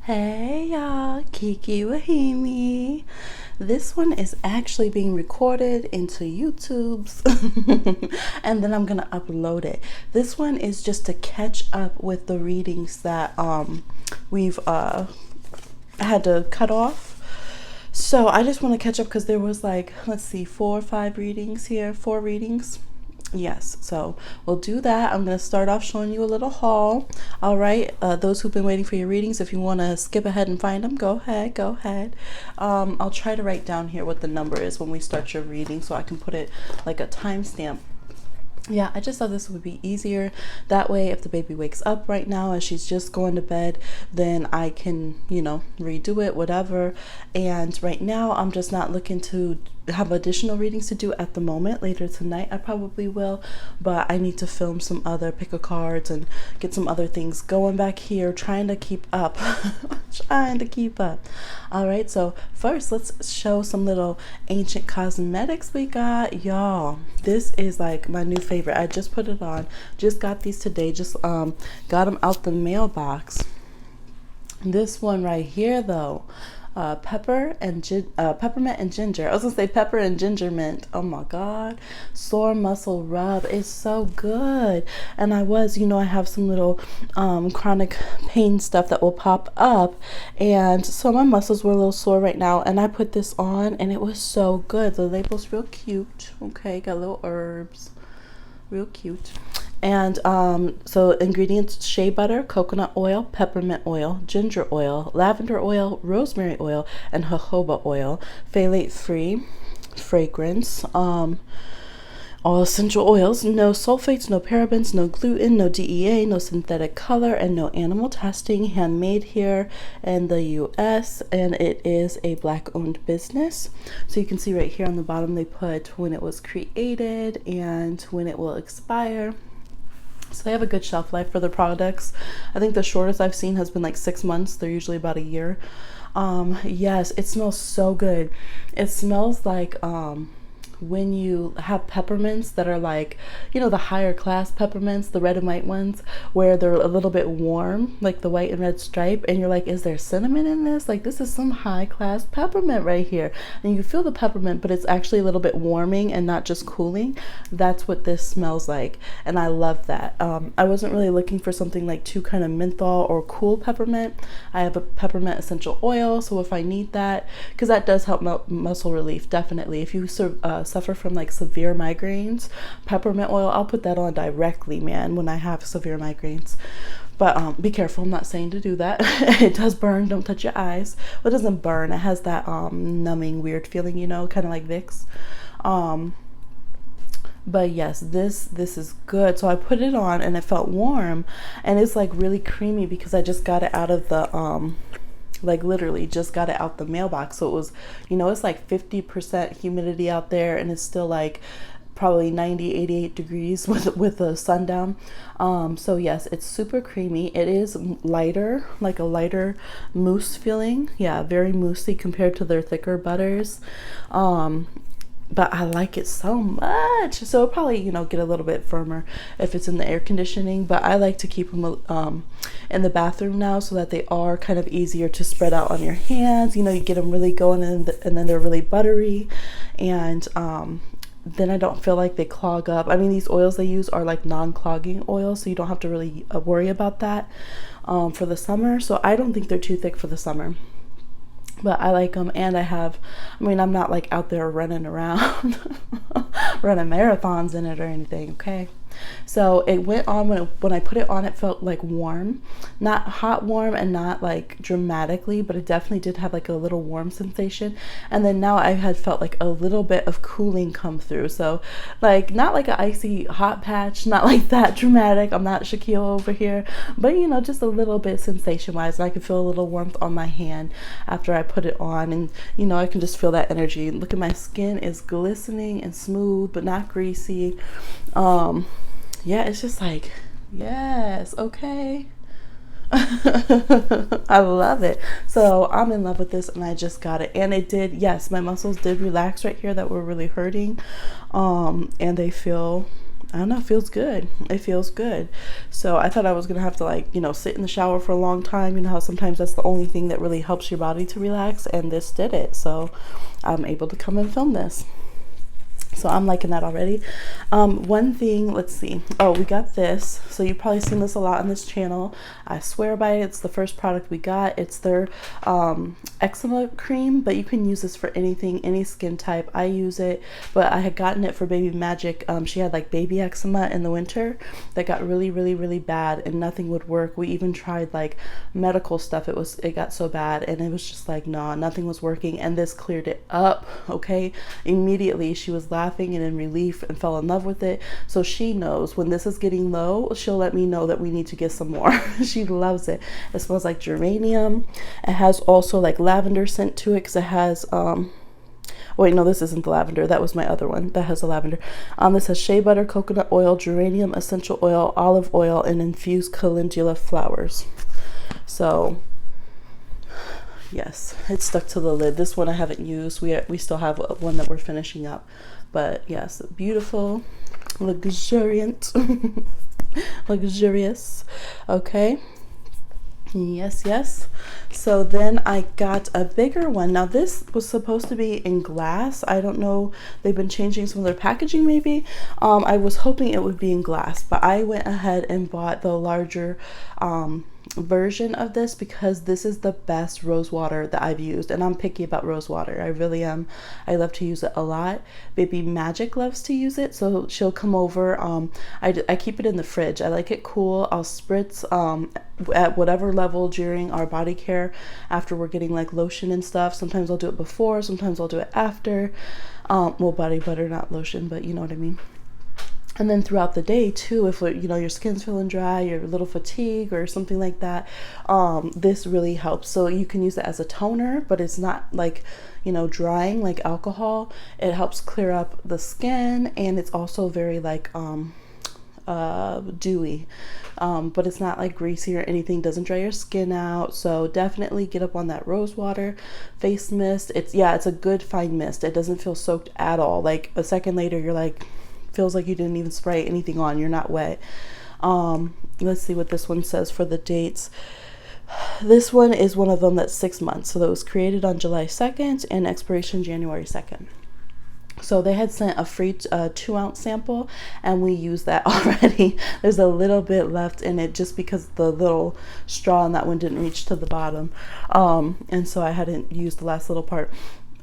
Hey y'all, Kiki with Hemi. This one is actually being recorded into YouTube's and then I'm gonna upload it. This one is just to catch up with the readings that we've had to cut off. So I just want to catch up because there was like, let's see, 4 or 5 readings here, 4 readings. Yes, so we'll do that. I'm going to start off showing you a little haul. All right, those who've been waiting for your readings, if you want to skip ahead and find them, go ahead, go ahead. I'll try to write down here what the number is when we start your reading so I can put it like a timestamp. Yeah, I just thought this would be easier. That way, if the baby wakes up right now and she's just going to bed, then I can, redo it, whatever. And right now, I'm just not looking to have additional readings to do at the moment. Later tonight, I probably will, but I need to film some other pick a cards and get some other things going back here, trying to keep up. Trying to keep up. All right, so first, let's show some little ancient cosmetics we got. Y'all, this is like my new favorite. I just put it on. Just got these today. Just got them out the mailbox. This one right here, though. Peppermint and ginger. I was gonna say pepper and ginger mint. Oh my god, sore muscle rub is so good. And I have some little chronic pain stuff that will pop up, and so my muscles were a little sore right now. And I put this on, and it was so good. The label's real cute. Okay, got little herbs, real cute. And so ingredients: shea butter, coconut oil, peppermint oil, ginger oil, lavender oil, rosemary oil, and jojoba oil. Phthalate free fragrance. All essential oils, no sulfates, no parabens, no gluten, no DEA, no synthetic color, and no animal testing. Handmade here in the US, and it is a Black-owned business. So you can see right here on the bottom they put when it was created and when it will expire. So they have a good shelf life for their products. I think the shortest I've seen has been like 6 months. They're usually about a year. Yes, it smells so good. It smells like when you have peppermints that are like, the higher class peppermints, the red and white ones, where they're a little bit warm, like the white and red stripe, and you're like, is there cinnamon in this? Like, this is some high class peppermint right here. And you feel the peppermint, but it's actually a little bit warming and not just cooling. That's what this smells like, and I love that. I wasn't really looking for something like too kind of menthol or cool peppermint. I have a peppermint essential oil, so if I need that, because that does help muscle relief, definitely. If you suffer from like severe migraines, peppermint oil, I'll put that on directly, man, when I have severe migraines. But be careful, I'm not saying to do that. It does burn, don't touch your eyes. Well, it doesn't burn, it has that numbing weird feeling, kind of like Vicks. But yes, this is good. So I put it on and it felt warm, and it's like really creamy because I just got it out of the like literally just got it out the mailbox. So it was, it's like 50% humidity out there, and it's still like probably 90-88 degrees with the sun down. So yes, it's super creamy. It is lighter, like a lighter mousse feeling. Yeah, very moussey compared to their thicker butters. But I like it so much. So it'll probably, get a little bit firmer if it's in the air conditioning. But I like to keep them in the bathroom now so that they are kind of easier to spread out on your hands. You get them really going, and then they're really buttery. And then I don't feel like they clog up. I mean, these oils they use are like non-clogging oils, so you don't have to really worry about that for the summer. So I don't think they're too thick for the summer. But I like them, and I'm not like out there running around running marathons in it or anything, okay? So it went on, when I put it on, it felt like warm, not hot warm and not like dramatically, but it definitely did have like a little warm sensation. And then now I had felt like a little bit of cooling come through. So like not like an icy hot patch, not like that dramatic. I'm not Shaquille over here, but just a little bit sensation wise. And I could feel a little warmth on my hand after I put it on, and I can just feel that energy. Look at my skin is glistening and smooth, but not greasy. Yeah, it's just like, yes, okay. I love it. So I'm in love with this, and I just got it, and it did, yes, my muscles did relax right here that were really hurting, and they feel I don't know, it feels good. It feels good. So I thought I was gonna have to, like, you know, sit in the shower for a long time. You know how sometimes that's the only thing that really helps your body to relax, and this did it. So I'm able to come and film this. So I'm liking that already. One thing, let's see. Oh, we got this. So you've probably seen this a lot on this channel. I swear by it. It's the first product we got. It's their eczema cream, but you can use this for anything, any skin type. I use it, but I had gotten it for baby Magic. She had like baby eczema in the winter that got really, really, really bad, and nothing would work. We even tried like medical stuff. It got so bad, and it was just like, nah, nothing was working. And this cleared it up. Okay, immediately she was laughing and in relief and fell in love with it. So she knows when this is getting low, she'll let me know that we need to get some more. She loves it. It smells like geranium. It has also like lavender scent to it, because it has wait, no, this isn't the lavender. That was my other one that has the lavender. This has shea butter, coconut oil, geranium essential oil, olive oil, and infused calendula flowers. So yes, it's stuck to the lid. This one I haven't used. We still have one that we're finishing up. But yes, beautiful, luxuriant, luxurious. Okay. Yes, yes. So then I got a bigger one. Now this was supposed to be in glass. I don't know. They've been changing some of their packaging maybe. I was hoping it would be in glass, but I went ahead and bought the larger version of this, because this is the best rose water that I've used, and I'm picky about rose water. I really am. I love to use it a lot. Baby Magic loves to use it, so she'll come over. I keep it in the fridge. I like it cool. I'll spritz at whatever level during our body care after we're getting like lotion and stuff. Sometimes I'll do it before, sometimes I'll do it after. Well, body butter, not lotion, but you know what I mean. And then throughout the day too, if you know your skin's feeling dry, you're a little fatigued or something like that, this really helps. So you can use it as a toner, but it's not like, you know, drying like alcohol. It helps clear up the skin, and it's also very like dewy, but it's not like greasy or anything. Doesn't dry your skin out. So definitely get up on that rose water face mist. It's a good fine mist. It doesn't feel soaked at all. Like a second later, you're like, feels like you didn't even spray anything on. You're not wet. Let's see what this one says for the dates. This one is one of them that's 6 months. So that was created on July 2nd and expiration January 2nd. So they had sent a free 2-ounce sample, and we used that already. There's a little bit left in it just because the little straw in that one didn't reach to the bottom. And so I hadn't used the last little part.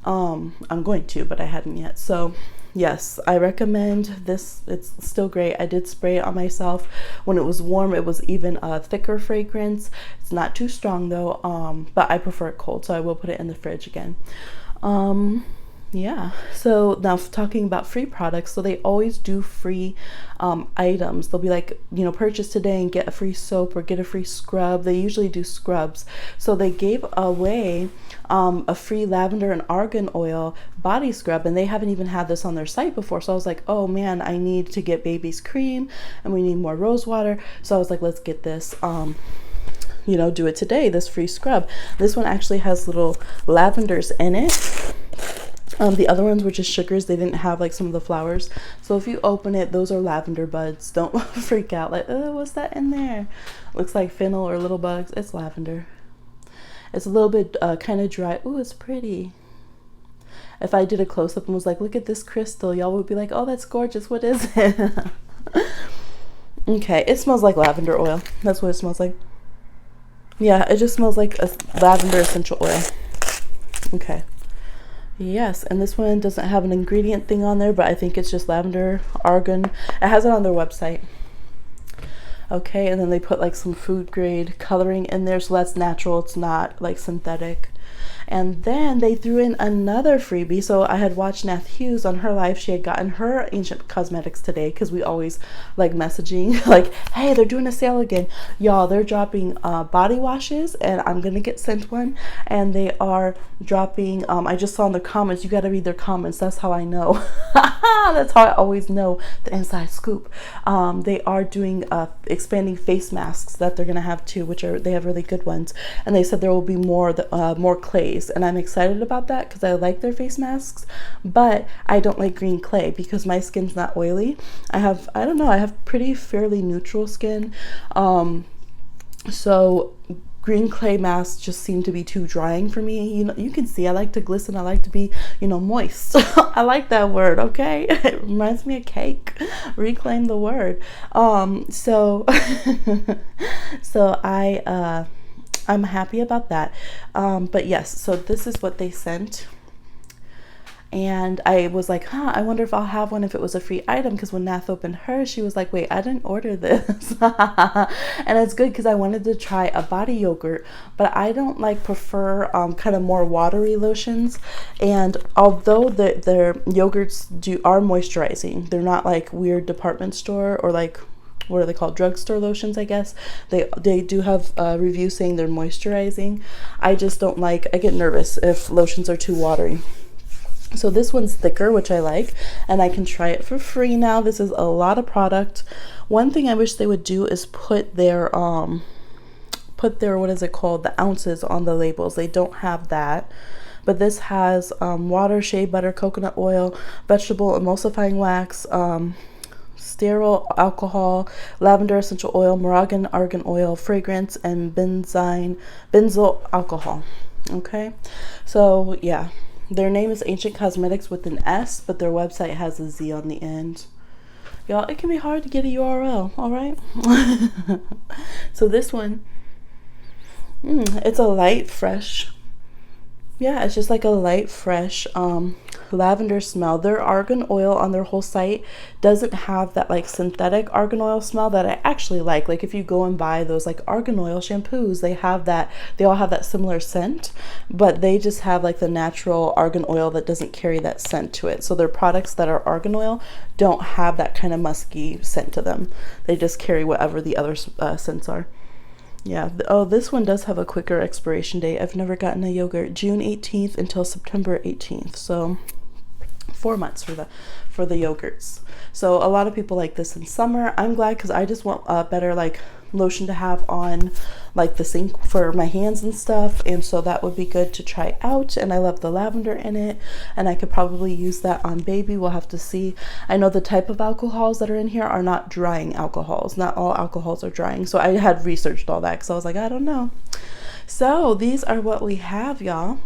I'm going to, but I hadn't yet. So yes, I recommend this. It's still great. I did spray it on myself when it was warm. It was even a thicker fragrance. It's not too strong though, but I prefer it cold, so I will put it in the fridge again. Yeah, so now talking about free products, so they always do free items. They'll be like, you know, purchase today and get a free soap or get a free scrub. They usually do scrubs. So they gave away a free lavender and argan oil body scrub, and they haven't even had this on their site before. So I was like, oh man, I need to get baby's cream, and we need more rose water. So I was like, let's get this. You know, do it today, this free scrub. This one actually has little lavenders in it. The other ones were just sugars. They didn't have like some of the flowers. So if you open it, those are lavender buds. Don't freak out like, oh, what's that in there? Looks like fennel or little bugs. It's lavender. It's a little bit kind of dry. Ooh, it's pretty. If I did a close-up and was like, look at this crystal, y'all would be like, oh, that's gorgeous. What is it? Okay, it smells like lavender oil. That's what it smells like. Yeah, it just smells like a lavender essential oil. Okay. Yes, and this one doesn't have an ingredient thing on there, but I think it's just lavender, argan. It has it on their website. Okay, and then they put like some food grade coloring in there, so that's natural. It's not like synthetic. And then they threw in another freebie. So I had watched Nath Hughes on her live. She had gotten her Ancient Cosmetics today, because we always like messaging like, hey, they're doing a sale again. Y'all, they're dropping body washes, and I'm gonna get sent one. And they are dropping, I just saw in the comments, you gotta read their comments. That's how I know. That's how I always know the inside scoop. They are doing expanding face masks that they're gonna have too, which are, they have really good ones. And they said there will be more clays. face, and I'm excited about that because I like their face masks, but I don't like green clay because my skin's not oily. I don't know, I have pretty fairly neutral skin, so green clay masks just seem to be too drying for me. You know, you can see I like to glisten, I like to be, you know, moist. I like that word, okay? It reminds me of cake. Reclaim the word. So so I'm happy about that. But yes, so this is what they sent. And I was like, I wonder if I'll have one if it was a free item, because when Nath opened hers, she was like, wait, I didn't order this. And it's good because I wanted to try a body yogurt, but I don't like prefer kind of more watery lotions. And although their yogurts are moisturizing, they're not like weird department store or like, what are they called, drugstore lotions, I guess. They do have reviews saying they're moisturizing. I just don't like, I get nervous if lotions are too watery. So this one's thicker, which I like, and I can try it for free now. This is a lot of product. One thing I wish they would do is put their what is it called, the ounces on the labels. They don't have that. But this has water, shea butter, coconut oil, vegetable emulsifying wax, sterile alcohol, lavender essential oil, Moroccan argan oil, fragrance, and benzyl alcohol. Okay, so yeah. Their name is Ancient Cosmetics with an S, but their website has a Z on the end. Y'all, it can be hard to get a URL, all right? So this one, it's a light, fresh. Yeah, it's just like a light, fresh lavender smell. Their argan oil on their whole site doesn't have that like synthetic argan oil smell that I actually like. Like if you go and buy those like argan oil shampoos, they all have that similar scent, but they just have like the natural argan oil that doesn't carry that scent to it. So their products that are argan oil don't have that kind of musky scent to them. They just carry whatever the other scents are. Yeah. Oh, this one does have a quicker expiration date. I've never gotten a yogurt. June 18th until September 18th. So 4 months for the yogurts. So a lot of people like this in summer. I'm glad because I just want a better like lotion to have on like the sink for my hands and stuff, and so that would be good to try out. And I love the lavender in it, and I could probably use that on baby. We'll have to see. I know the type of alcohols that are in here are not drying alcohols. Not all alcohols are drying, so I had researched all that because I was like, I don't know. So these are what we have, y'all.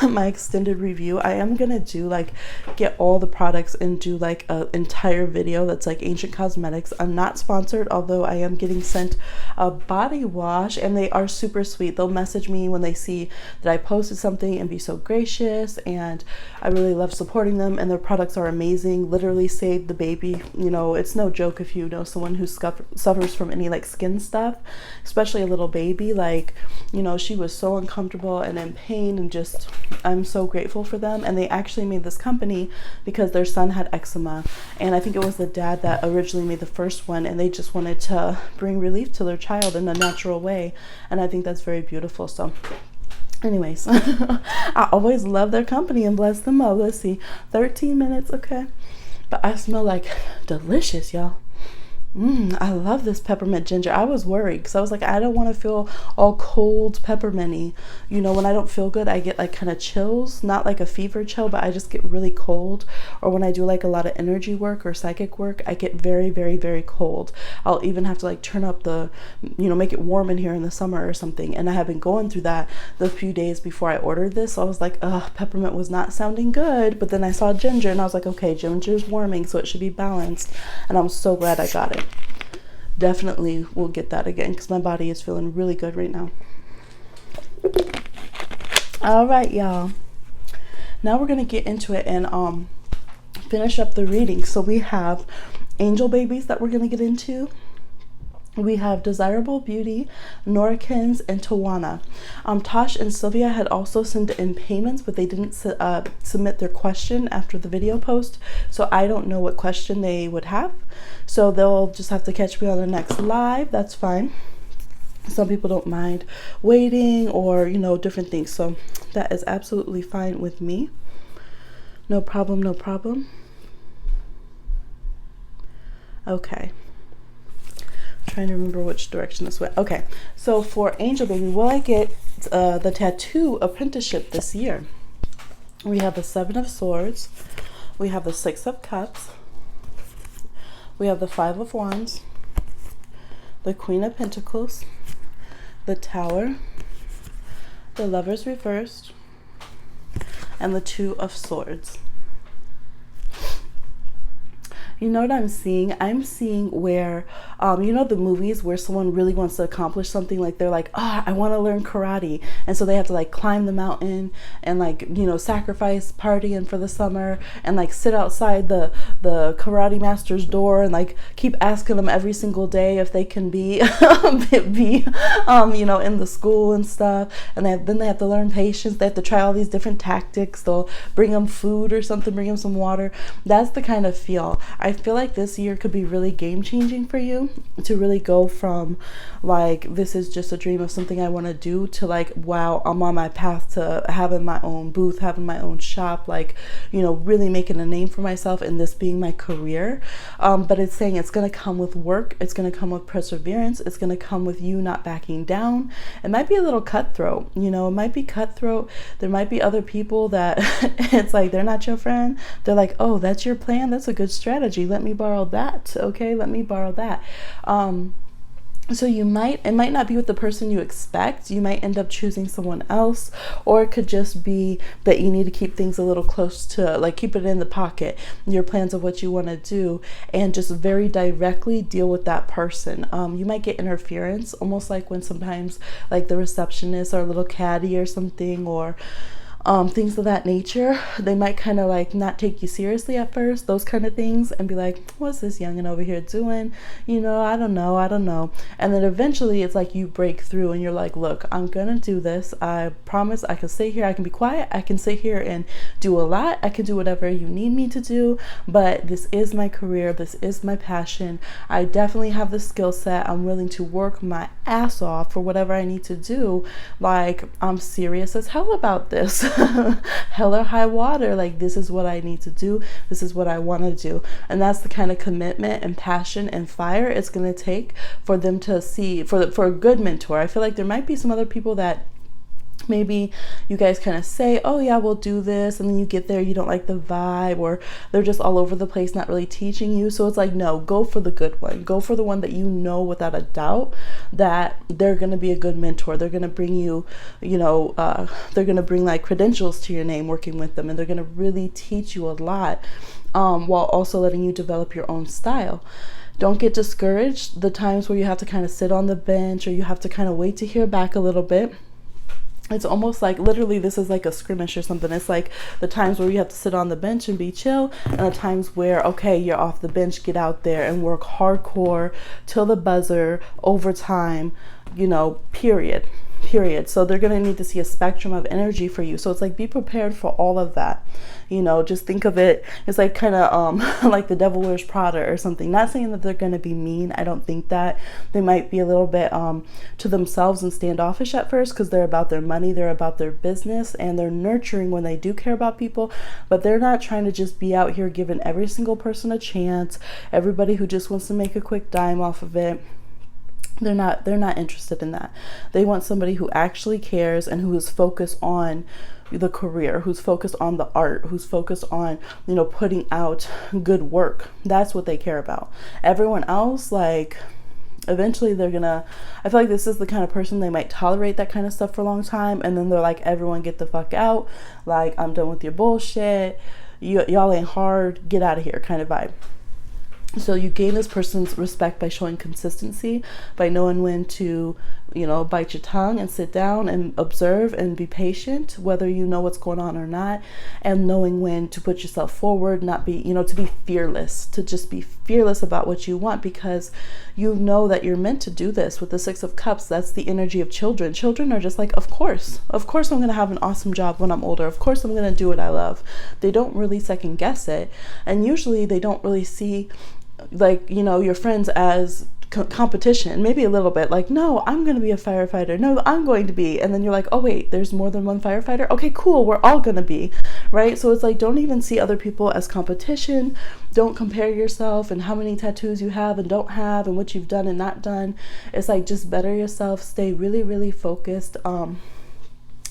My extended review. I am gonna do like get all the products and do like an entire video that's like Ancient Cosmetics. I'm not sponsored, although I am getting sent a body wash, and they are super sweet. They'll message me when they see that I posted something and be so gracious, and I really love supporting them, and their products are amazing. Literally saved the baby. You know, it's no joke if you know someone who suffers from any like skin stuff, especially a little baby. Like, you know, she was so uncomfortable and in pain, and just I'm so grateful for them. And they actually made this company because their son had eczema, and I think it was the dad that originally made the first one, and they just wanted to bring relief to their child in a natural way, and I think that's very beautiful. So anyways, I always love their company and bless them up. Let's see, 13 minutes, okay, but I smell like delicious, y'all. I love this peppermint ginger. I was worried because I was like, I don't want to feel all cold pepperminty. You know, when I don't feel good, I get like kind of chills, not like a fever chill, but I just get really cold. Or when I do like a lot of energy work or psychic work, I get very, very, very cold. I'll even have to like turn up the, you know, make it warm in here in the summer or something. And I have been going through that the few days before I ordered this. So I was like, peppermint was not sounding good. But then I saw ginger and I was like, okay, ginger's warming, so it should be balanced. And I'm so glad I got it. Definitely will get that again because my body is feeling really good right now. All right, y'all, now we're gonna get into it and finish up the reading. So we have angel babies that we're gonna get into. We have Desirable Beauty, Nora Kins, and Tawanna. Tosh and Sylvia had also sent in payments, but they didn't submit their question after the video post, so I don't know what question they would have. So they'll just have to catch me on the next live. That's fine. Some people don't mind waiting or, you know, different things. So that is absolutely fine with me. No problem, no problem. Okay. Trying to remember which direction this went. Okay, so for Angel Baby, will I get the tattoo apprenticeship this year. We have the Seven of Swords, we have the Six of Cups, we have the Five of Wands, the Queen of Pentacles, the Tower, the Lovers reversed, and the Two of Swords. You know what I'm seeing? I'm seeing where, you know, the movies where someone really wants to accomplish something, like they're like, oh, I want to learn karate. And so they have to like climb the mountain and like, you know, sacrifice partying for the summer and like sit outside the karate master's door and like keep asking them every single day if they can be, you know, in the school and stuff. And then they have to learn patience. They have to try all these different tactics. They'll bring them food or something, bring them some water. That's the kind of feel. I feel like this year could be really game changing for you, to really go from like, this is just a dream of something I want to do, to like, wow, I'm on my path to having my own booth, having my own shop, like, you know, really making a name for myself and this being my career. But it's saying it's going to come with work. It's going to come with perseverance. It's going to come with you not backing down. It might be a little cutthroat, you know, it might be cutthroat. There might be other people that it's like, they're not your friend. They're like, oh, that's your plan. That's a good strategy. Let me borrow that. Okay, let me borrow that. So it might not be with the person you expect. You might end up choosing someone else, or it could just be that you need to keep things a little close to, like, keep it in the pocket, your plans of what you want to do, and just very directly deal with that person. You might get interference, almost like when sometimes like the receptionists are a little catty or something, or things of that nature. They might kind of like not take you seriously at first, those kind of things, and be like, what's this youngin' over here doing? You know, I don't know. And then eventually it's like you break through and you're like, look, I'm gonna do this. I promise I can sit here, I can be quiet, I can sit here and do a lot, I can do whatever you need me to do, but this is my career, this is my passion. I definitely have the skill set. I'm willing to work my ass off for whatever I need to do. Like, I'm serious as hell about this. Hell or high water, like, this is what I need to do, this is what I want to do. And that's the kind of commitment and passion and fire it's going to take for them to see, for a good mentor. I feel like there might be some other people that maybe you guys kind of say, oh yeah, we'll do this, and then you get there, you don't like the vibe, or they're just all over the place, not really teaching you. So it's like, no, go for the good one. Go for the one that you know without a doubt that they're going to be a good mentor. They're going to bring you, you know, they're going to bring like credentials to your name working with them, and they're going to really teach you a lot, while also letting you develop your own style. Don't get discouraged the times where you have to kind of sit on the bench, or you have to kind of wait to hear back a little bit. It's almost like, literally, this is like a skirmish or something. It's like the times where you have to sit on the bench and be chill, and the times where, okay, you're off the bench, get out there and work hardcore till the buzzer, overtime, you know, period. So they're going to need to see a spectrum of energy for you. So it's like, be prepared for all of that. You know, just think of it, it's like kind of like the Devil Wears Prada or something. Not saying that they're going to be mean. I don't think that. They might be a little bit to themselves and standoffish at first, because they're about their money, they're about their business, and they're nurturing when they do care about people. But they're not trying to just be out here giving every single person a chance, everybody who just wants to make a quick dime off of it. They're not interested in that. They want somebody who actually cares and who is focused on the career, who's focused on the art, who's focused on, you know, putting out good work. That's what they care about. Everyone else, like, eventually they're gonna, I feel like this is the kind of person, they might tolerate that kind of stuff for a long time, and then they're like, everyone get the fuck out, like, I'm done with your bullshit, y'all ain't hard, get out of here kind of vibe. So you gain this person's respect by showing consistency, by knowing when to, you know, bite your tongue and sit down and observe and be patient, whether you know what's going on or not, and knowing when to put yourself forward, not be, you know, to be fearless, to just be fearless about what you want, because you know that you're meant to do this. With the Six of Cups, that's the energy of children. Children are just like, of course I'm going to have an awesome job when I'm older. Of course I'm going to do what I love. They don't really second guess it. And usually they don't really see, like, you know, your friends as competition. Maybe a little bit like, no, I'm going to be a firefighter, no, I'm going to be, and then you're like, oh wait, there's more than one firefighter, okay, cool, we're all going to be, right? So it's like, don't even see other people as competition. Don't compare yourself and how many tattoos you have and don't have and what you've done and not done. It's like, just better yourself, stay really, really focused,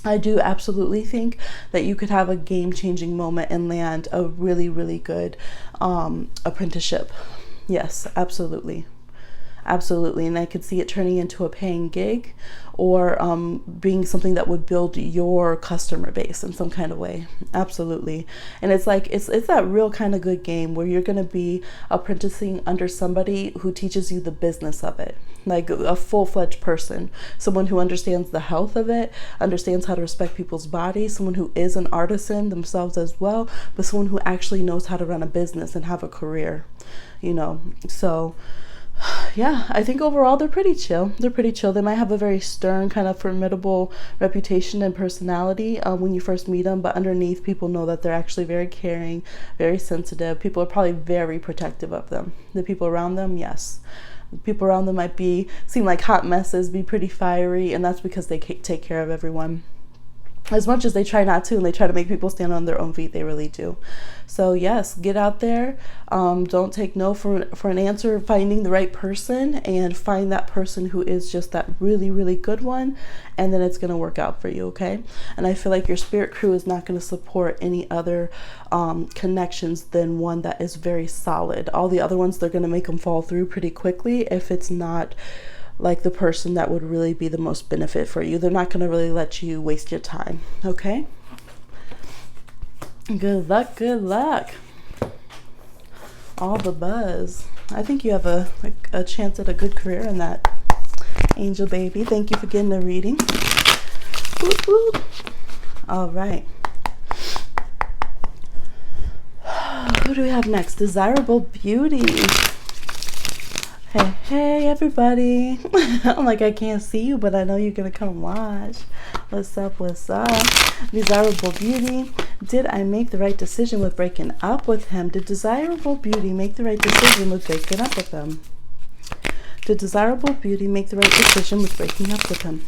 I do absolutely think that you could have a game-changing moment and land a really, really good apprenticeship. Yes, absolutely. Absolutely. And I could see it turning into a paying gig, or being something that would build your customer base in some kind of way. Absolutely. And it's like, it's that real kind of good game where you're going to be apprenticing under somebody who teaches you the business of it, like a full-fledged person, someone who understands the health of it, understands how to respect people's bodies, someone who is an artisan themselves as well, but someone who actually knows how to run a business and have a career, you know. So yeah, I think overall they're pretty chill. They're pretty chill. They might have a very stern, kind of formidable reputation and personality when you first meet them, but underneath, people know that they're actually very caring, very sensitive. People are probably very protective of them. The people around them, yes. People around them might seem like hot messes, be pretty fiery, and that's because they take care of everyone. As much as they try not to, and they try to make people stand on their own feet, they really do. So yes, get out there. Don't take no for an answer. Finding the right person, and find that person who is just that really, really good one, and then it's going to work out for you, okay? And I feel like your spirit crew is not going to support any other connections than one that is very solid. All the other ones, they're going to make them fall through pretty quickly if it's not like the person that would really be the most benefit for you. They're not going to really let you waste your time, okay? Good luck, good luck. All the buzz. I think you have a chance at a good career in that, Angel Baby. Thank you for getting the reading. Whoop, whoop. All right. Who do we have next? Desirable Beauty. Hey everybody. I'm like, I can't see you, but I know you're gonna come watch. What's up, what's up? Desirable Beauty. Did I make the right decision with breaking up with him? Did Desirable Beauty make the right decision with breaking up with him? Did Desirable Beauty make the right decision with breaking up with him?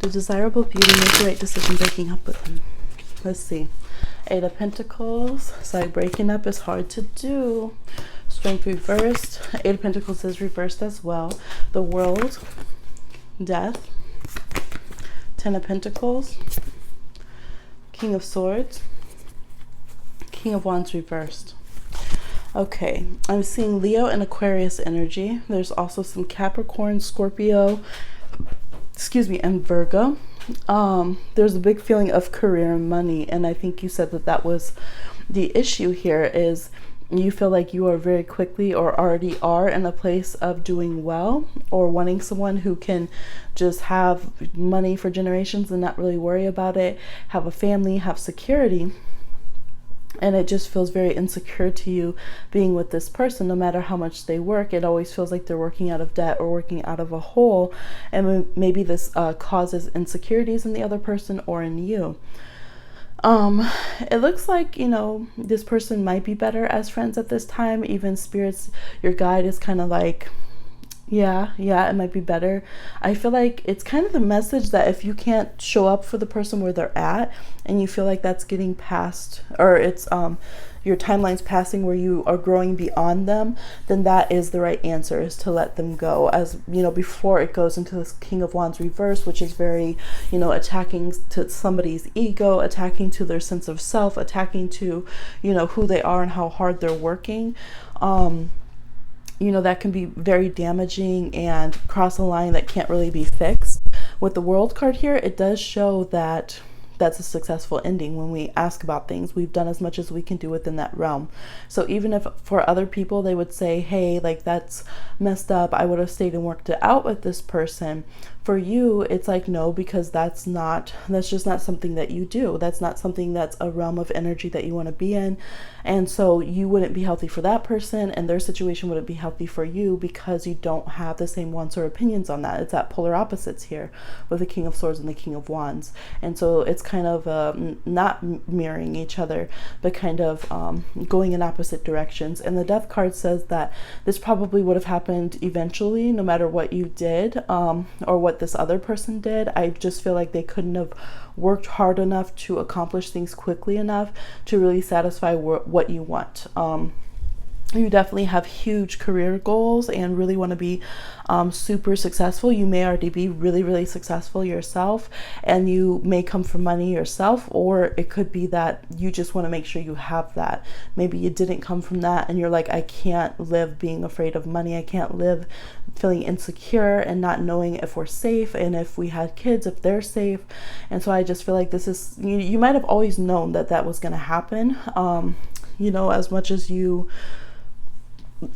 Did Desirable Beauty make the right decision breaking up with him? Let's see. Eight of Pentacles. It's like breaking up is hard to do. Strength reversed. Eight of Pentacles is reversed as well. The World. Death. Ten of Pentacles. King of Swords. King of Wands reversed. Okay, I'm seeing Leo and Aquarius energy. There's also some Capricorn, Scorpio, and Virgo. There's a big feeling of career and money, and I think you said that was the issue here. Is you feel like you are very quickly, or already are, in a place of doing well, or wanting someone who can just have money for generations and not really worry about it, have a family, have security. And it just feels very insecure to you being with this person. No matter how much they work, it always feels like they're working out of debt or working out of a hole. And maybe this causes insecurities in the other person or in you. It looks like, you know, this person might be better as friends at this time. Even spirits, your guide is kind of like, yeah, it might be better. I feel like it's kind of the message that if you can't show up for the person where they're at, and you feel like that's getting past, or it's your timeline's passing where you are growing beyond them, then that is the right answer, is to let them go. As you know, before it goes into this King of Wands reverse, which is very, you know, attacking to somebody's ego, attacking to their sense of self, attacking to, you know, who they are and how hard they're working. You know, that can be very damaging and cross a line that can't really be fixed. With the World card here, it does show that that's a successful ending. When we ask about things, we've done as much as we can do within that realm. So even if for other people they would say, hey, like, that's messed up, I would have stayed and worked it out with this person, for you it's like, no, because that's just not something that you do. That's not something that's a realm of energy that you want to be in. And so you wouldn't be healthy for that person, and their situation wouldn't be healthy for you, because you don't have the same wants or opinions on that. It's at polar opposites here with the King of Swords and the King of Wands. And so it's kind of not mirroring each other, but kind of going in opposite directions. And the Death card says that this probably would have happened eventually, no matter what you did, or what this other person did. I just feel like they couldn't have worked hard enough to accomplish things quickly enough to really satisfy what you want. you definitely have huge career goals and really want to be super successful. You may already be really, really successful yourself, and you may come from money yourself, or it could be that you just want to make sure you have that. Maybe you didn't come from that and you're like, I can't live being afraid of money. I can't live feeling insecure and not knowing if we're safe, and if we had kids, if they're safe. And so I just feel like this is, you might have always known that that was going to happen. As much as you,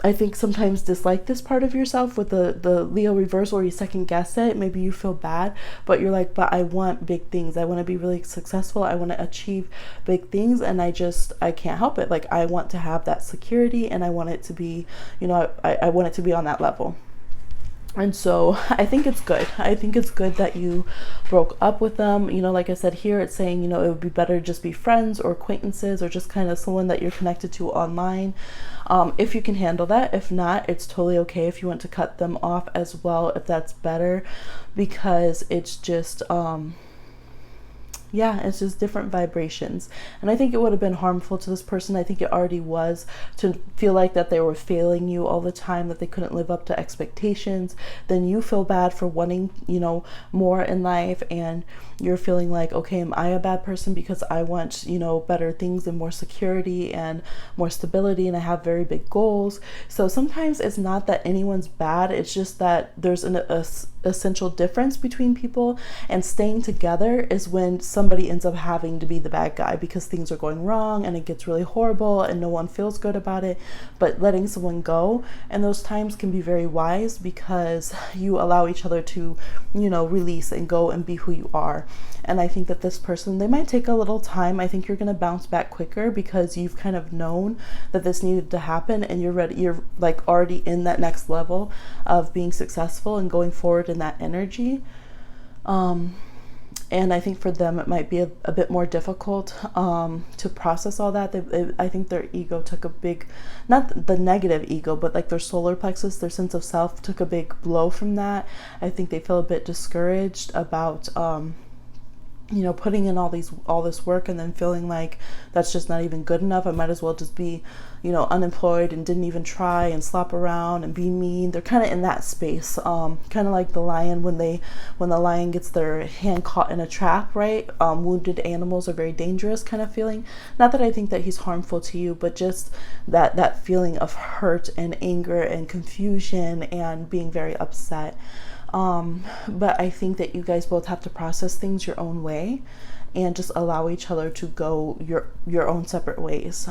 I think, sometimes dislike this part of yourself with the Leo reverse, or you second guess it. Maybe you feel bad, but you're like, but I want big things. I want to be really successful. I want to achieve big things. And I can't help it. Like, I want to have that security, and I want it to be, I want it to be on that level. And so I think it's good. I think it's good that you broke up with them. Like I said here, it's saying, it would be better to just be friends or acquaintances, or just kind of someone that you're connected to online. If you can handle that. If not, it's totally okay if you want to cut them off as well, if that's better, because it's just, it's just different vibrations. And I think it would have been harmful to this person. I think it already was, to feel like that they were failing you all the time, that they couldn't live up to expectations. Then you feel bad for wanting, more in life, and you're feeling like, okay, am I a bad person because I want, better things and more security and more stability, and I have very big goals. So sometimes it's not that anyone's bad. It's just that there's an essential difference between people, and staying together is when somebody ends up having to be the bad guy because things are going wrong and it gets really horrible and no one feels good about it. But letting someone go in those times can be very wise, because you allow each other to, release and go and be who you are. And I think that this person, they might take a little time. I think you're going to bounce back quicker because you've kind of known that this needed to happen, and you're ready. You're like already in that next level of being successful and going forward in that energy. And I think for them, it might be a bit more difficult to process all that. I think their ego took a big, not the negative ego, but like their solar plexus, their sense of self took a big blow from that. I think they feel a bit discouraged about, putting in all this work and then feeling like that's just not even good enough. I might as well just be, unemployed and didn't even try and slop around and be mean. They're kind of in that space, kind of like the lion when the lion gets their hand caught in a trap, right? Wounded animals are very dangerous kind of feeling. Not that I think that he's harmful to you, but just that feeling of hurt and anger and confusion and being very upset. But I think that you guys both have to process things your own way and just allow each other to go your own separate ways.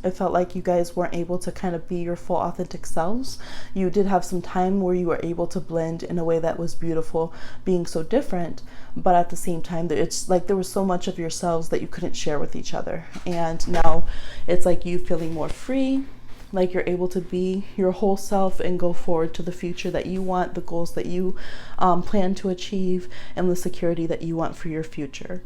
It felt like you guys weren't able to kind of be your full authentic selves. You did have some time where you were able to blend in a way that was beautiful, being so different, but at the same time, it's like there was so much of yourselves that you couldn't share with each other. And now it's like you feeling more free, like you're able to be your whole self and go forward to the future that you want, the goals that you plan to achieve, and the security that you want for your future.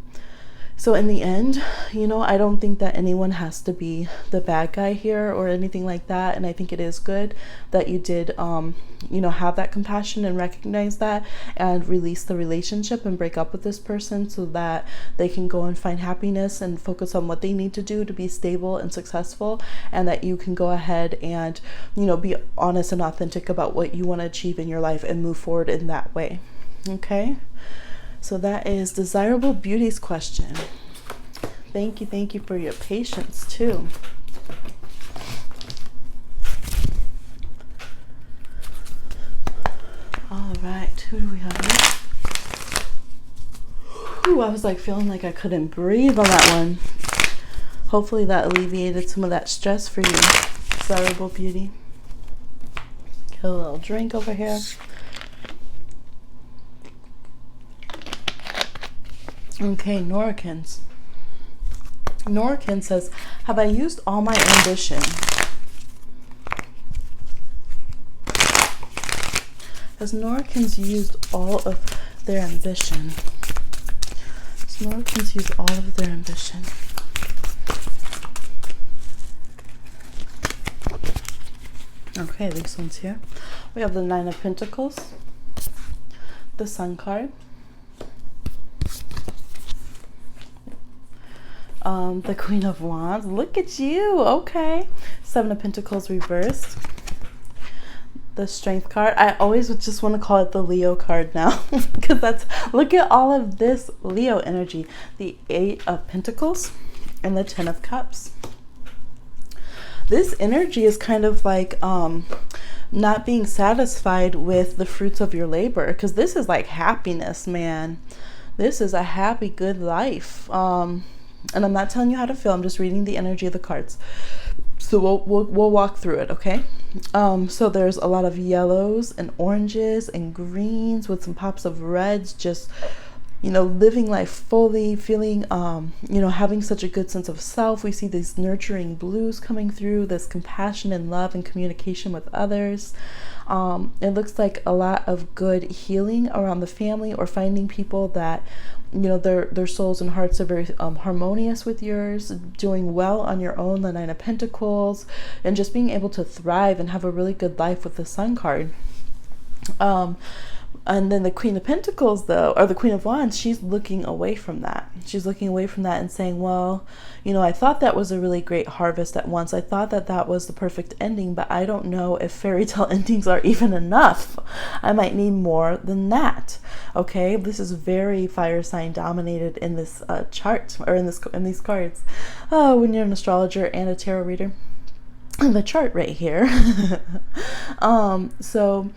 So in the end, I don't think that anyone has to be the bad guy here or anything like that. And I think it is good that you did, have that compassion and recognize that and release the relationship and break up with this person so that they can go and find happiness and focus on what they need to do to be stable and successful. And that you can go ahead and, be honest and authentic about what you want to achieve in your life and move forward in that way. Okay. So that is Desirable Beauty's question. Thank you for your patience too. All right, who do we have here? Ooh, I was like feeling like I couldn't breathe on that one. Hopefully that alleviated some of that stress for you, Desirable Beauty. Get a little drink over here. Okay, Nora Kins. Nora Kins says, have I used all my ambition? Has Nora Kins used all of their ambition? Has Nora Kins used all of their ambition? Okay, these ones here. We have the Nine of Pentacles, the Sun card, the Queen of Wands. Look at you. Okay. Seven of Pentacles reversed. The Strength card. I always just want to call it the Leo card now because that's, look at all of this Leo energy. The Eight of Pentacles and the Ten of Cups. This energy is kind of like not being satisfied with the fruits of your labor, because this is like happiness, man. This is a happy, good life. And I'm not telling you how to feel. I'm just reading the energy of the cards. So we'll walk through it, okay? So there's a lot of yellows and oranges and greens with some pops of reds, just, you know, living life fully, feeling, you know, having such a good sense of self. We see these nurturing blues coming through, this compassion and love and communication with others. It looks like a lot of good healing around the family, or finding people that, you know, their souls and hearts are very harmonious with yours, doing well on your own, the Nine of Pentacles, and just being able to thrive and have a really good life with the Sun card. And then the Queen of Pentacles, though, or the Queen of Wands, she's looking away from that. She's looking away from that and saying, well, you know, I thought that was a really great harvest at once. I thought that that was the perfect ending, but I don't know if fairy tale endings are even enough. I might need more than that. Okay, this is very fire sign dominated in this chart, or in these cards. Oh, when you're an astrologer and a tarot reader, the chart right here. So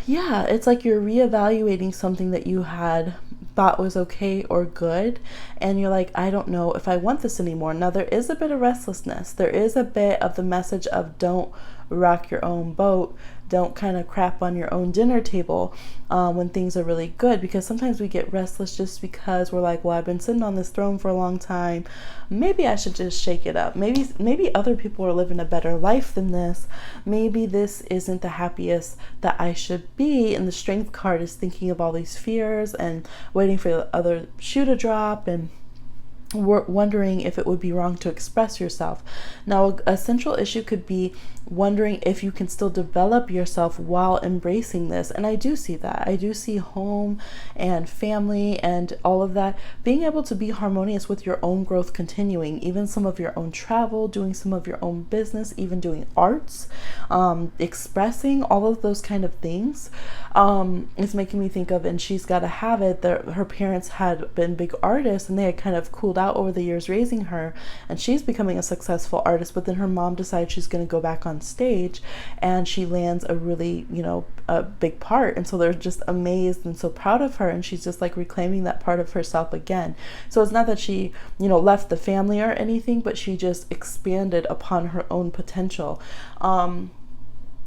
yeah, it's like you're reevaluating something that you had thought was okay or good, and you're like, I don't know if I want this anymore. Now, there is a bit of restlessness. There is a bit of the message of don't rock your own boat. Don't kind of crap on your own dinner table when things are really good, because sometimes we get restless just because we're like, well, I've been sitting on this throne for a long time. Maybe I should just shake it up. Maybe other people are living a better life than this. Maybe this isn't the happiest that I should be. And the Strength card is thinking of all these fears and waiting for the other shoe to drop, and wondering if it would be wrong to express yourself. Now, a central issue could be wondering if you can still develop yourself while embracing this. And I do see that. I do see home and family and all of that, being able to be harmonious with your own growth continuing, even some of your own travel, doing some of your own business, even doing arts, expressing all of those kind of things. It's making me think of, and She's Gotta Have It, that her parents had been big artists and they had kind of cooled out over the years raising her, and she's becoming a successful artist, but then her mom decides she's going to go back on stage, and she lands a really, you know, a big part, and so they're just amazed and so proud of her, and she's just like reclaiming that part of herself again. So it's not that she, you know, left the family or anything, but she just expanded upon her own potential.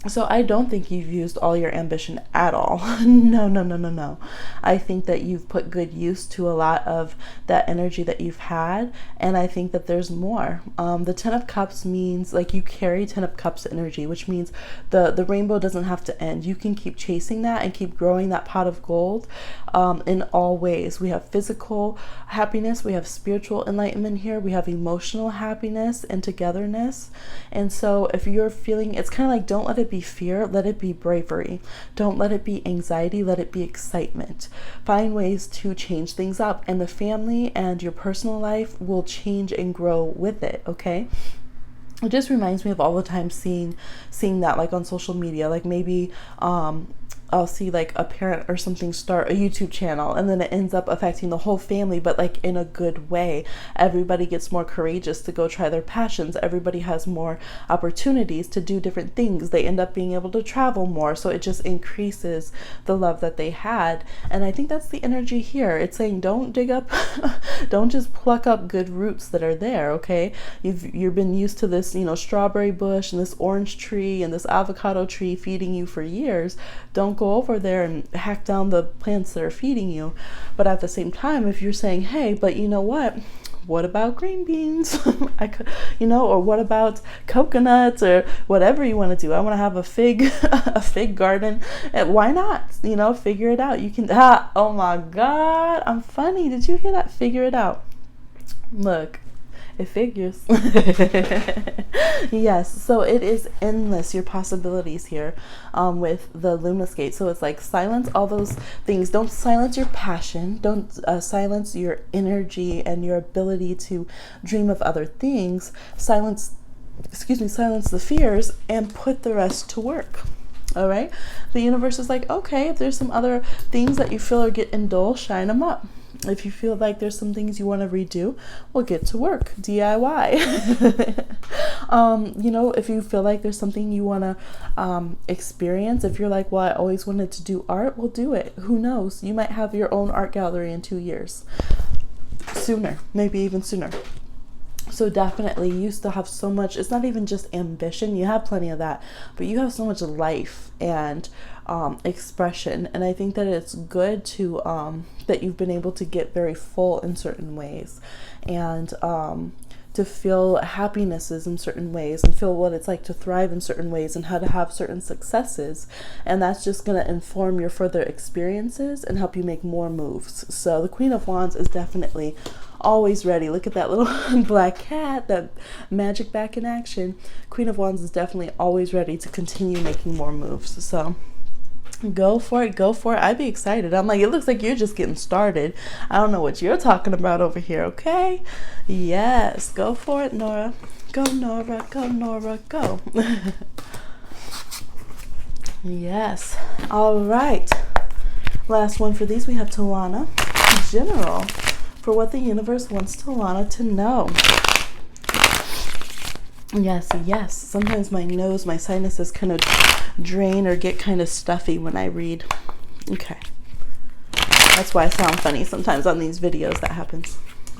So I don't think you've used all your ambition at all. No. I think that you've put good use to a lot of that energy that you've had, and I think that there's more. The Ten of Cups means like you carry Ten of Cups energy, which means the rainbow doesn't have to end. You can keep chasing that and keep growing that pot of gold in all ways. We have physical happiness, we have spiritual enlightenment here, we have emotional happiness and togetherness. And so if you're feeling, it's kind of like, don't let it be fear, let it be bravery. Don't let it be anxiety, let it be excitement. Find ways to change things up, and the family and your personal life will change and grow with it, okay? It just reminds me of all the time seeing that, like on social media, like maybe I'll see like a parent or something start a YouTube channel, and then it ends up affecting the whole family, but like in a good way. Everybody gets more courageous to go try their passions. Everybody has more opportunities to do different things. They end up being able to travel more. So it just increases the love that they had. And I think that's the energy here. It's saying, don't dig up, don't just pluck up good roots that are there. Okay. You've been used to this, you know, strawberry bush and this orange tree and this avocado tree feeding you for years. Don't go over there and hack down the plants that are feeding you. But at the same time, if you're saying, hey, but you know what about green beans? I could, you know, or what about coconuts, or whatever you want to do. I want to have a fig garden. And why not? You know, figure it out. You can, oh my God, I'm funny. Did you hear that? Figure it out. Look, It figures. Yes, so it is endless, your possibilities here with the Luminous So it's like silence all those things. Don't silence your passion. Don't silence your energy and your ability to dream of other things. Silence the fears and put the rest to work. All right. The universe is like, okay, if there's some other things that you feel are getting dull, shine them up. If you feel like there's some things you want to redo, well, get to work. DIY. If you feel like there's something you want to experience, if you're like, well, I always wanted to do art, well, do it. Who knows? You might have your own art gallery in 2 years. Sooner, maybe even sooner. So definitely you still have so much. It's not even just ambition. You have plenty of that, but you have so much life and expression. And I think that it's good to that you've been able to get very full in certain ways, and to feel happinesses in certain ways, and feel what it's like to thrive in certain ways, and how to have certain successes. And that's just going to inform your further experiences and help you make more moves. So the Queen of Wands is definitely always ready. Look at that little black cat, that magic back in action. Queen of Wands is definitely always ready to continue making more moves. So go for it. I'd be excited. I'm like, it looks like you're just getting started. I don't know what you're talking about over here, okay? Yes, go for it, Nora. Go, Nora. Go, Nora. Go. Yes. All right. Last one for these, we have Tawanna. General, for what the universe wants Tawanna to know. Yes. Sometimes my nose, my sinuses kind of drain or get kind of stuffy when I read. Okay. That's why I sound funny sometimes on these videos. That happens.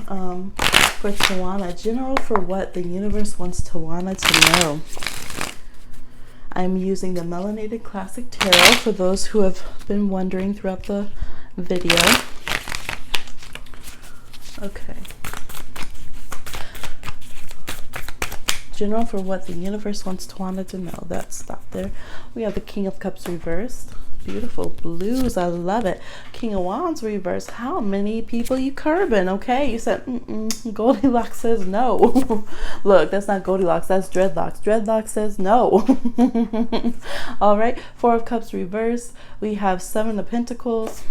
For Tawanna, general, for what the universe wants Tawanna to know. I'm using the Melanated Classic Tarot for those who have been wondering throughout the video. Okay. General, for what the universe wants Tawanna to know. That's stop there. We have the King of Cups reversed. Beautiful blues. I love it. King of Wands reversed. How many people you curbing? Okay. You said, Goldilocks says no. Look, that's not Goldilocks. That's Dreadlocks. Dreadlocks says no. All right. Four of Cups reversed. We have Seven of Pentacles.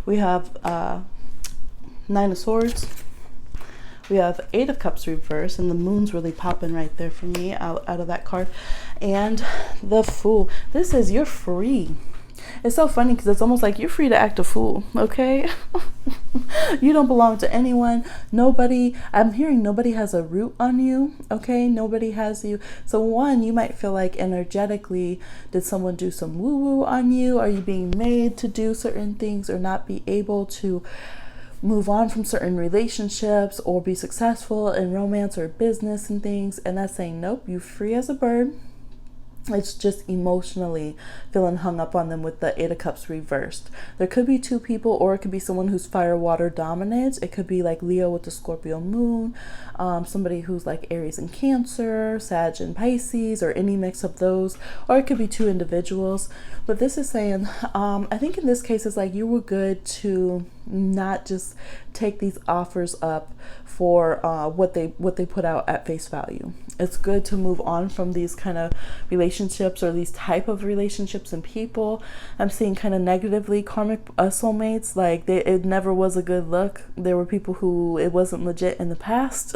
We have Nine of Swords. We have Eight of Cups reversed, and the moon's really popping right there for me out of that card. And the Fool. This is, you're free. It's so funny because it's almost like you're free to act a fool, okay? You don't belong to anyone. Nobody, I'm hearing nobody has a root on you, okay? Nobody has you. So one, you might feel like energetically, did someone do some woo-woo on you? Are you being made to do certain things or not be able to move on from certain relationships or be successful in romance or business and things? And that's saying, nope, you're free as a bird. It's just emotionally feeling hung up on them with the Eight of Cups reversed. There could be two people, or it could be someone who's fire water dominant. It could be like Leo with the Scorpio moon, somebody who's like Aries and Cancer, Sag and Pisces, or any mix of those, or it could be two individuals. But this is saying, I think in this case, it's like you were good to not just take these offers up for what they put out at face value. It's good to move on from these kind of relationships or these type of relationships and people. I'm seeing kind of negatively karmic soulmates, like it never was a good look. There were people who it wasn't legit in the past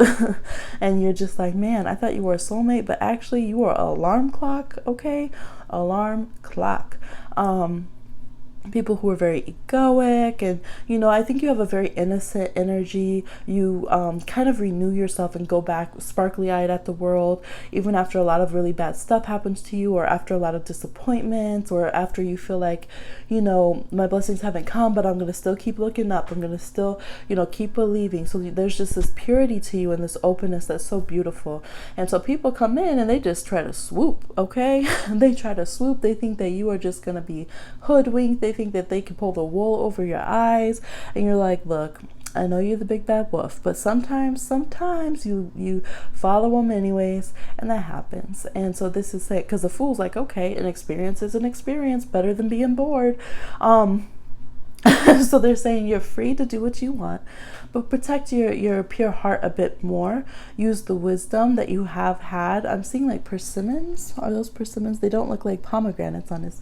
and you're just like, man, I thought you were a soulmate, but actually you were an alarm clock, okay? Alarm clock. People who are very egoic, and I think you have a very innocent energy. You kind of renew yourself and go back sparkly eyed at the world, even after a lot of really bad stuff happens to you, or after a lot of disappointments, or after you feel like, my blessings haven't come, but I'm going to still keep looking up. I'm going to still, keep believing. So there's just this purity to you and this openness that's so beautiful. And so people come in and they just try to swoop, okay? They try to swoop. They think that you are just going to be hoodwinked. They think that they can pull the wool over your eyes, and you're like, look, I know you're the big bad wolf, but sometimes you follow them anyways, and that happens. And so this is it, because the Fool's like, okay, an experience is an experience, better than being bored. So they're saying you're free to do what you want, but protect your pure heart a bit more. Use the wisdom that you have had. I'm seeing like persimmons. Are those persimmons? They don't look like pomegranates on his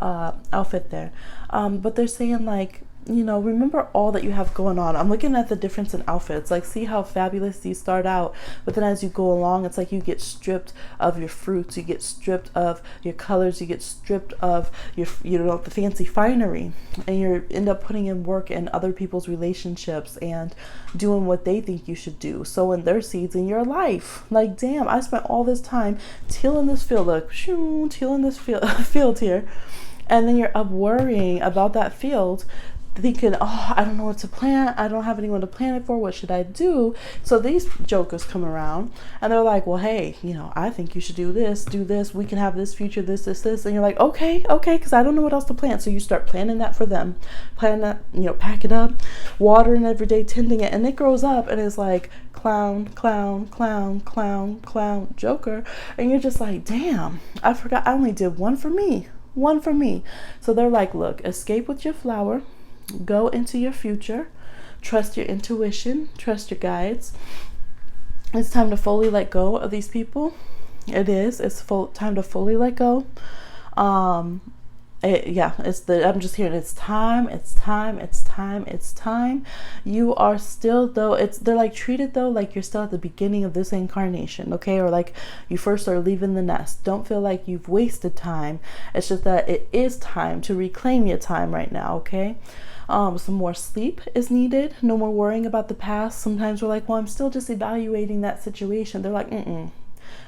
outfit there. But they're saying like, you know, remember all that you have going on. I'm looking at the difference in outfits. Like, see how fabulous these start out, but then as you go along, it's like you get stripped of your fruits, you get stripped of your colors, you get stripped of your, you know, the fancy finery, and you end up putting in work in other people's relationships and doing what they think you should do, sowing their seeds in your life. Like, damn, I spent all this time tilling this field, like, tilling this field here, and then you're up worrying about that field, thinking, oh, I don't know what to plant. I don't have anyone to plant it for. What should I do? So these jokers come around and they're like, well, hey, you know, I think you should do this. We can have this future, this. And you're like, okay, because I don't know what else to plant. So you start planting that for them. Plan that, you know, pack it up, watering every day, tending it. And it grows up and it's like clown, joker. And you're just like, damn, I forgot I only did one for me. So they're like, look, escape with your flower. Go into your future, trust your intuition, trust your guides. It's time to fully let go of these people. It's time to fully let go. I'm just hearing it's time. You are still, though, they're like treated though like you're still at the beginning of this incarnation, okay? Or like you first are leaving the nest. Don't feel like you've wasted time. It's just that it is time to reclaim your time right now, okay? Some more sleep is needed. No more worrying about the past. Sometimes we're like, well, I'm still just evaluating that situation. They're like,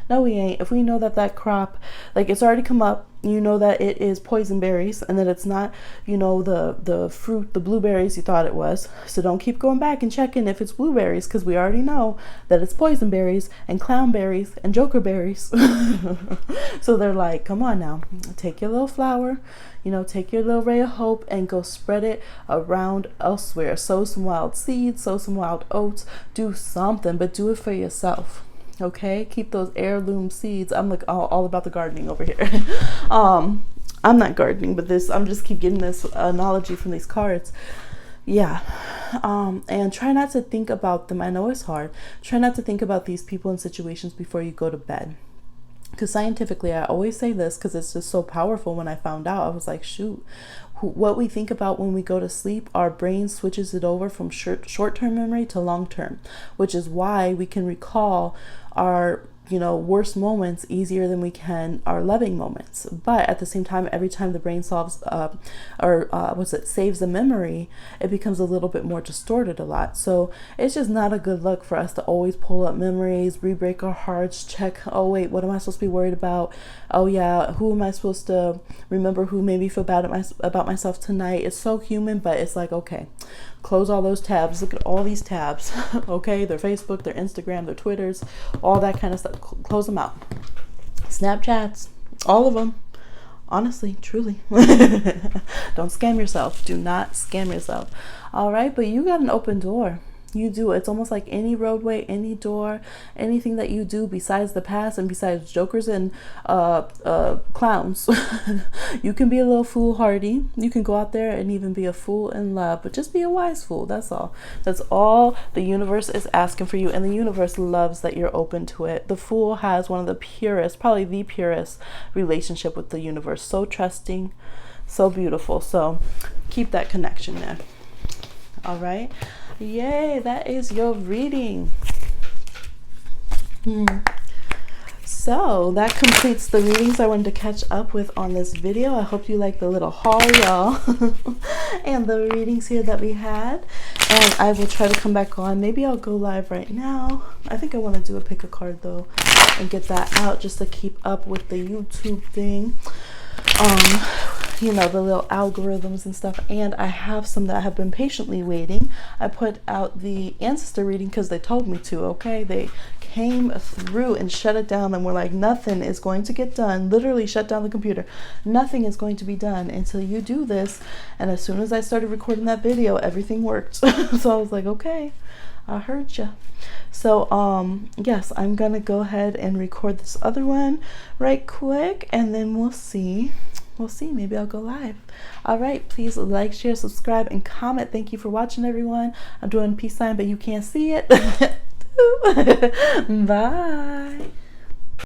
no, we ain't. If we know that crop, like, it's already come up, you know that it is poison berries and that it's not, you know, the fruit, the blueberries you thought it was. So don't keep going back and checking if it's blueberries, because we already know that it's poison berries and clown berries and joker berries. So they're like, come on now, take your little flower, you know, take your little ray of hope and go spread it around elsewhere. Sow some wild seeds, sow some wild oats, do something, but do it for yourself. Okay, keep those heirloom seeds. I'm like all about the gardening over here. I'm not gardening, but I'm just keep getting this analogy from these cards. Yeah. And try not to think about them. I know it's hard. Try not to think about these people and situations before you go to bed. Because scientifically, I always say this because it's just so powerful. When I found out, I was like, shoot, what we think about when we go to sleep, our brain switches it over from short-term memory to long-term, which is why we can recall our, you know, worst moments easier than we can our loving moments. But at the same time, every time the brain saves a memory, it becomes a little bit more distorted a lot. So it's just not a good look for us to always pull up memories, re-break our hearts, check, oh wait, what am I supposed to be worried about? Oh yeah, who am I supposed to remember who made me feel bad about myself tonight? It's so human, but it's like, okay, close all those tabs. Look at all these tabs. Okay, their Facebook, their Instagram, their Twitters, all that kind of stuff. Close them out. Snapchats, all of them. Honestly, truly. Don't scam yourself. Do not scam yourself. All right, but you got an open door. You do. It's almost like any roadway, any door, anything that you do besides the past and besides jokers and clowns. You can be a little foolhardy. You can go out there and even be a fool in love, but just be a wise fool. That's all. That's all the universe is asking for you, and the universe loves that you're open to it. The fool has one of the purest, probably the purest relationship with the universe. So trusting, so beautiful. So keep that connection there. All right. Yay, that is your reading. So that completes the readings I wanted to catch up with on this video. I hope you like the little haul, y'all, and the readings here that we had. And I will try to come back on. Maybe I'll go live right now. I think I want to do a pick a card though and get that out just to keep up with the YouTube thing. You know, the little algorithms and stuff. And I have some that have been patiently waiting. I put out the ancestor reading because they told me to, okay? They came through and shut it down and were like, nothing is going to get done. Literally shut down the computer. Nothing is going to be done until you do this. And as soon as I started recording that video, everything worked. So I was like, okay, I heard ya. So yes, I'm gonna go ahead and record this other one right quick, and then we'll see we'll see. Maybe I'll go live. All right, please like, share, subscribe, and comment. Thank you for watching, everyone. I'm doing peace sign, but you can't see it. Bye.